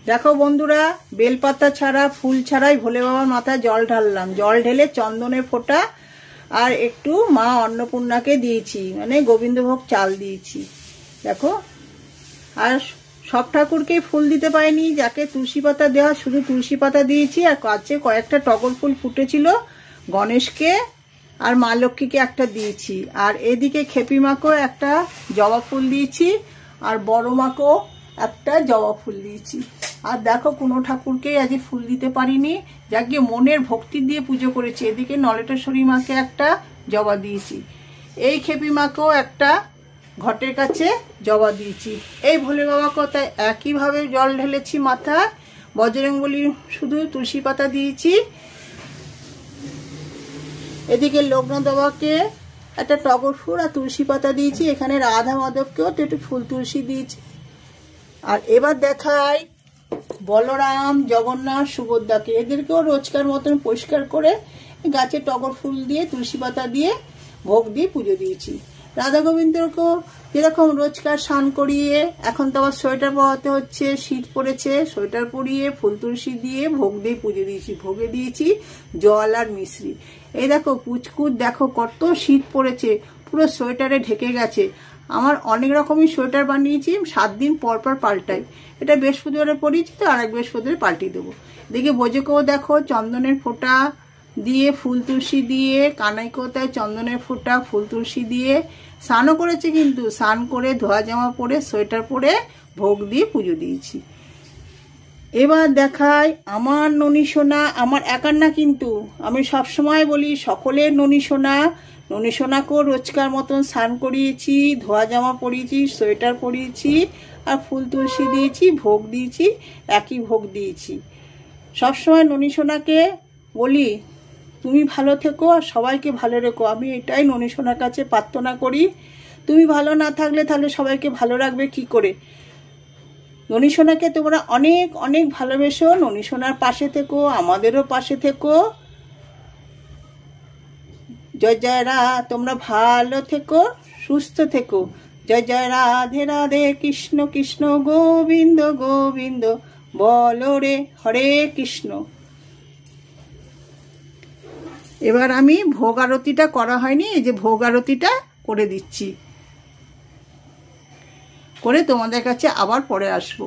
দেখো বন্ধুরা, বেলপাতা ছাড়া ফুল ছাড়াই ভোলে বাবার মাথায় জল ঢাললাম। জল ঢেলে চন্দনের ফোঁটা আর একটু মা অন্নপূর্ণাকে দিয়েছি, মানে গোবিন্দভোগ চাল দিয়েছি। দেখো, আর সব ঠাকুরকে ফুল দিতে পারিনি, যাকে তুলসী পাতা দেওয়া শুধু তুলসী পাতা দিয়েছি। আর কাছে কয়েকটা টগর ফুল ফুটেছিল, গণেশকে আর মা লক্ষ্মীকে একটা দিয়েছি। আর এদিকে খেপি মাকেও একটা জবা ফুল দিয়েছি, আর বড় মাকেও একটা জবা ফুল দিয়েছি। আর দেখো, কোনো ঠাকুরকেই আজ ফুল দিতে পারিনি, যাকে মনের ভক্তি দিয়ে পুজো করেছি। এদিকে নলেটেশ্বরী মাকে একটা জবা দিয়েছি, এই খেপি মাকেও একটা ঘটের কাছে জবা দিয়েছি। এই ভোলে বাবাকেও তাই একইভাবে জল ঢেলেছি মাথায়। বজরংবলী শুধু তুলসী পাতা দিয়েছি। এদিকে লোকনাথ বাবাকে একটা টগর ফুল আর তুলসী পাতা দিয়েছি। এখানে রাধা মাধবকেও তো একটু ফুল তুলসী দিয়েছি। আর এবার দেখাই বলরাম, জগন্নাথ, সুভদ্রাকে। এদেরকেও রোজকার মতন পরিষ্কার করে গাছে টগর ফুল দিয়ে তুলসী পাতা দিয়ে ভোগ দিয়ে পুজো দিয়েছি। রাধা গোবিন্দকেও যেরকম রোজকার স্নান করিয়ে, এখন তো আবার সোয়েটার পরাতে হচ্ছে, শীত পড়েছে, সোয়েটার পরিয়ে ফুল তুলসী দিয়ে ভোগ দিয়ে পুজো দিয়েছি। ভোগে দিয়েছি জল আর মিশ্রি। এই দেখো পুচকুট, দেখো কত শীত পড়েছে, পুরো সোয়েটারে ঢেকে গেছে। আমার অনেক রকমই সোয়েটার বানিয়েছি, 7 দিন পর পর পাল্টাই। এটা বৃহস্পতিবারে পরিয়েছি, তো আর এক বৃহস্পতিবারে পাল্টিয়ে দেবো। দেখে বোঝেকেও দেখো চন্দনের ফোঁটা দিয়ে ফুল তুলসী দিয়ে, কানাইকেও তাই চন্দনের ফোঁটা ফুল তুলসী দিয়ে স্নানও করেছে, কিন্তু স্নান করে ধোয়া জামা পরে সোয়েটার পরে ভোগ দিয়ে পুজো দিয়েছি। এবার দেখাই আমার ননী সোনা, আমার একার না কিন্তু, আমি সবসময় বলি সকলের ননী সোনা। ননী সোনাকেও রোজকার মতন স্নান করিয়েছি, ধোয়া জামা পরিয়েছি, সোয়েটার পরিয়েছি, আর ফুল তুলসী দিয়েছি, ভোগ দিয়েছি, একই ভোগ দিয়েছি। সবসময় ননী সোনাকে বলি তুমি ভালো থেকো আর সবাইকে ভালো রেখো। আমি এটাই ননী সোনার কাছে প্রার্থনা করি। তুমি ভালো না থাকলে তাহলে সবাইকে ভালো রাখবে কি করে? ননী সোনাকে তোমরা অনেক অনেক ভালোবেসো, ননী সোনার পাশে থেকো, আমাদেরও পাশে থেকো। জয় জয় তোমরা ভালো থেকো, সুস্থ থেকো। জয় জয় রাধে রাধে, কৃষ্ণ কৃষ্ণ গোবিন্দ গোবিন্দ, বলো রে হরে কৃষ্ণ। এবার আমি ভোগ আরতিটা করা হয়নি, এই যে ভোগ আরতিটা করে দিচ্ছি, করে তোমাদের কাছে আবার পরে আসবো।